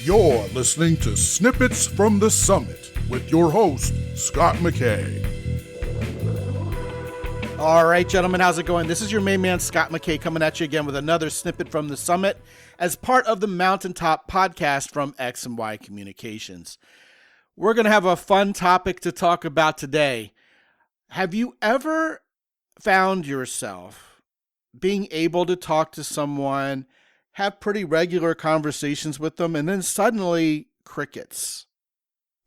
You're listening to Snippets from the Summit with your host, Scott McKay. All right, gentlemen, how's it going? This is your main man, Scott McKay, coming at you again with another Snippet from the Summit as part of the Mountaintop podcast from X and Y Communications. We're going to have a fun topic to talk about today. Have you ever found yourself being able to talk to someone, have pretty regular conversations with them, and then suddenly crickets?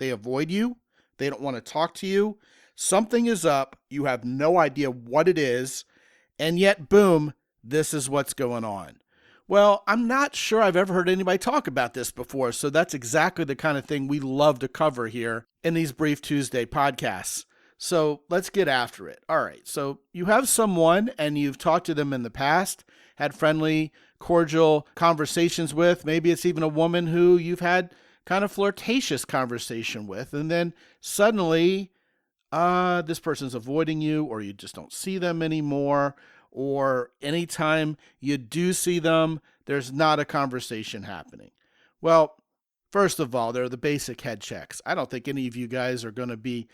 They avoid you. They don't want to talk to you. Something is up. You have no idea what it is. And yet, boom, this is what's going on. Well, I'm not sure I've ever heard anybody talk about this before. So that's exactly the kind of thing we love to cover here in these Brief Tuesday podcasts. So let's get after it. All right. So you have someone and you've talked to them in the past, had friendly, cordial conversations with. Maybe it's even a woman who you've had kind of flirtatious conversation with. And then suddenly this person's avoiding you, or you just don't see them anymore. Or anytime you do see them, there's not a conversation happening. Well, first of all, there are the basic head checks. I don't think any of you guys are going to be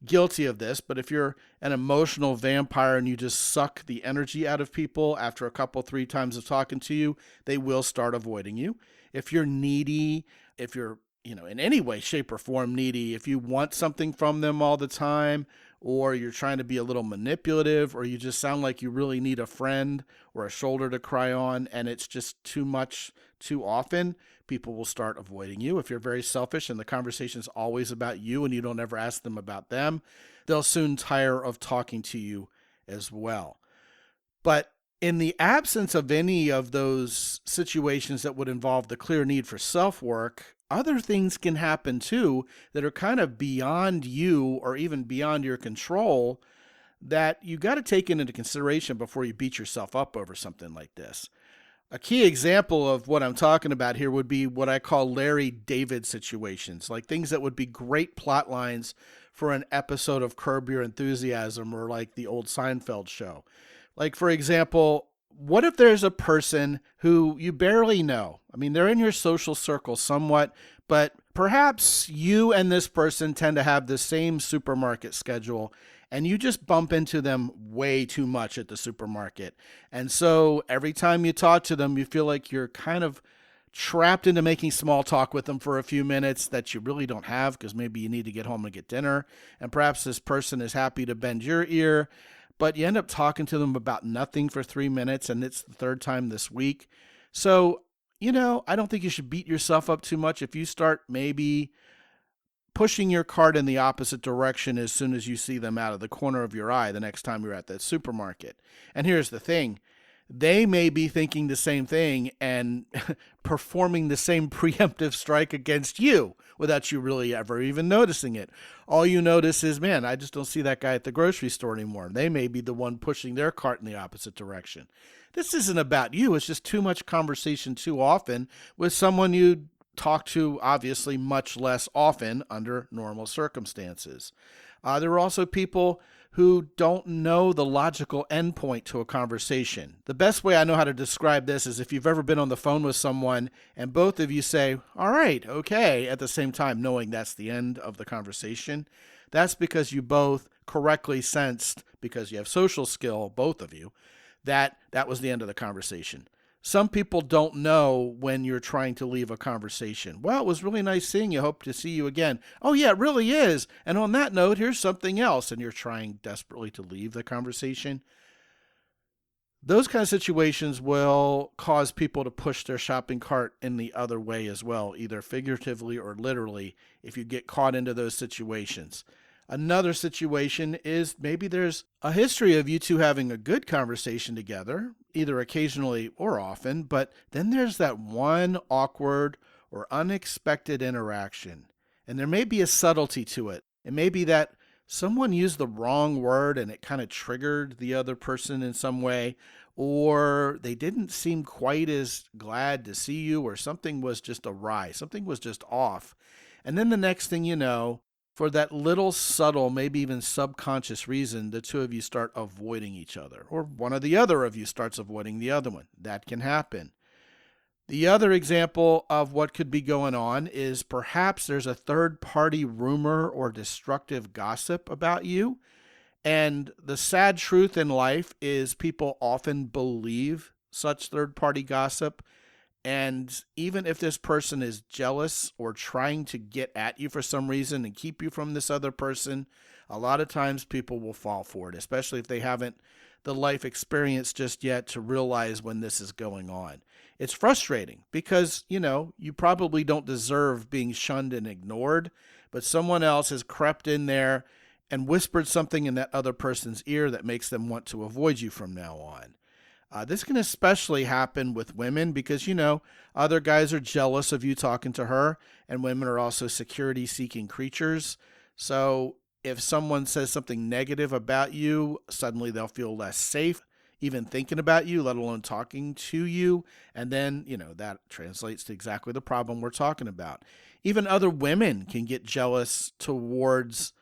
guilty of this, but if you're an emotional vampire and you just suck the energy out of people after a couple, 3 times of talking to you, they will start avoiding you. If you're needy, if you're, in any way, shape, or form needy, if you want something from them all the time, or you're trying to be a little manipulative, or you just sound like you really need a friend or a shoulder to cry on, and it's just too much too often, people will start avoiding you. If you're very selfish and the conversation's always about you and you don't ever ask them about them, they'll soon tire of talking to you as well. But in the absence of any of those situations that would involve the clear need for self-work, other things can happen too that are kind of beyond you or even beyond your control that you got to take into consideration before you beat yourself up over something like this. A key example of what I'm talking about here would be what I call Larry David situations, like things that would be great plot lines for an episode of Curb Your Enthusiasm or like the old Seinfeld show. Like, for example, what if there's a person who you barely know? I mean, they're in your social circle somewhat, but perhaps you and this person tend to have the same supermarket schedule, and you just bump into them way too much at the supermarket. And so every time you talk to them, you feel like you're kind of trapped into making small talk with them for a few minutes that you really don't have because maybe you need to get home and get dinner. And perhaps this person is happy to bend your ear, but you end up talking to them about nothing for 3 minutes, and it's the 3rd time this week. So, I don't think you should beat yourself up too much if you start maybe pushing your cart in the opposite direction as soon as you see them out of the corner of your eye the next time you're at that supermarket. And here's the thing. They may be thinking the same thing and performing the same preemptive strike against you without you really ever even noticing it. All you notice is, man, I just don't see that guy at the grocery store anymore. They may be the one pushing their cart in the opposite direction. This isn't about you. It's just too much conversation too often with someone you talk to, obviously, much less often under normal circumstances. There are also people who don't know the logical endpoint to a conversation. The best way I know how to describe this is if you've ever been on the phone with someone and both of you say, all right, okay, at the same time, knowing that's the end of the conversation. That's because you both correctly sensed, because you have social skill, both of you, that was the end of the conversation. Some people don't know when you're trying to leave a conversation. Well, it was really nice seeing you. Hope to see you again. Oh, yeah, it really is. And on that note, here's something else. And you're trying desperately to leave the conversation. Those kind of situations will cause people to push their shopping cart in the other way as well, either figuratively or literally, if you get caught into those situations. Another situation is maybe there's a history of you two having a good conversation together, either occasionally or often, but then there's that one awkward or unexpected interaction. And there may be a subtlety to it. It may be that someone used the wrong word and it kind of triggered the other person in some way, or they didn't seem quite as glad to see you, or something was just awry, something was just off. And then the next thing you know, for that little subtle, maybe even subconscious reason, the two of you start avoiding each other, or one or the other of you starts avoiding the other one. That can happen. The other example of what could be going on is perhaps there's a third-party rumor or destructive gossip about you. And the sad truth in life is people often believe such third-party gossip. And even if this person is jealous or trying to get at you for some reason and keep you from this other person, a lot of times people will fall for it, especially if they haven't the life experience just yet to realize when this is going on. It's frustrating because, you probably don't deserve being shunned and ignored, but someone else has crept in there and whispered something in that other person's ear that makes them want to avoid you from now on. This can especially happen with women because, other guys are jealous of you talking to her, and women are also security-seeking creatures. So if someone says something negative about you, suddenly they'll feel less safe even thinking about you, let alone talking to you. And then, that translates to exactly the problem we're talking about. Even other women can get jealous towards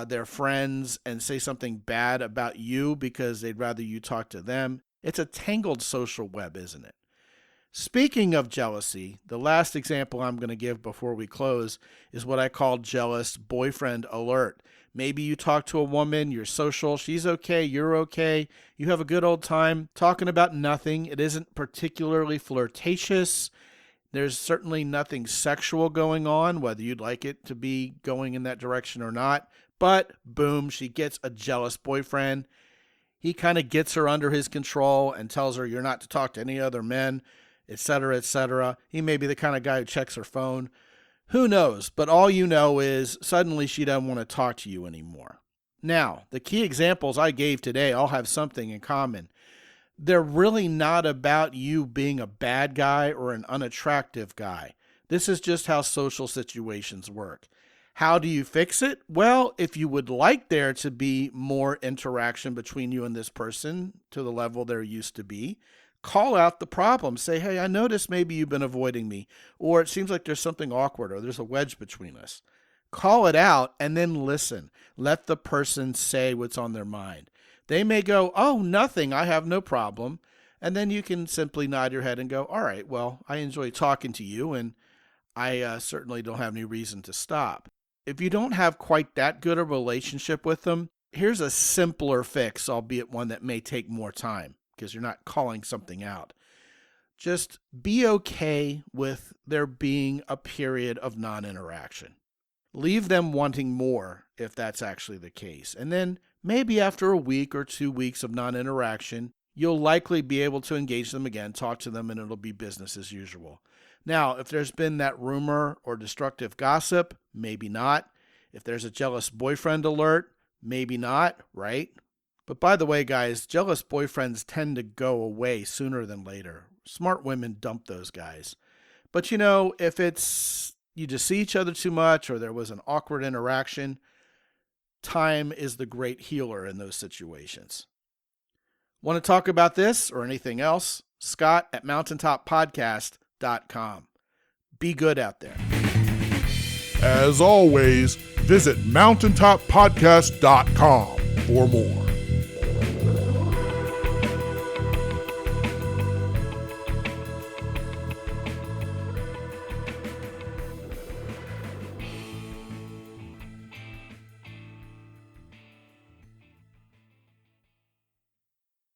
their friends and say something bad about you because they'd rather you talk to them. It's a tangled social web, isn't it? Speaking of jealousy, the last example I'm going to give before we close is what I call jealous boyfriend alert. Maybe you talk to a woman, you're social, she's okay, you're okay, you have a good old time talking about nothing. It isn't particularly flirtatious. There's certainly nothing sexual going on, whether you'd like it to be going in that direction or not. But boom, she gets a jealous boyfriend. He kind of gets her under his control and tells her you're not to talk to any other men, etc., etc. He may be the kind of guy who checks her phone. Who knows? But all you know is suddenly she doesn't want to talk to you anymore. Now, the key examples I gave today all have something in common. They're really not about you being a bad guy or an unattractive guy. This is just how social situations work. How do you fix it? Well, if you would like there to be more interaction between you and this person to the level there used to be, call out the problem. Say, hey, I noticed maybe you've been avoiding me, or it seems like there's something awkward, or there's a wedge between us. Call it out and then listen. Let the person say what's on their mind. They may go, oh, nothing, I have no problem. And then you can simply nod your head and go, all right, well, I enjoy talking to you, and I certainly don't have any reason to stop. If you don't have quite that good a relationship with them, here's a simpler fix, albeit one that may take more time because you're not calling something out. Just be okay with there being a period of non-interaction. Leave them wanting more if that's actually the case. And then maybe after a week or 2 weeks of non-interaction, you'll likely be able to engage them again, talk to them, and it'll be business as usual. Now, if there's been that rumor or destructive gossip, maybe not. If there's a jealous boyfriend alert, maybe not, right? But by the way, guys, jealous boyfriends tend to go away sooner than later. Smart women dump those guys. But if it's you just see each other too much or there was an awkward interaction, time is the great healer in those situations. Want to talk about this or anything else? Scott at mountaintoppodcast.com. Be good out there. As always, visit mountaintoppodcast.com for more.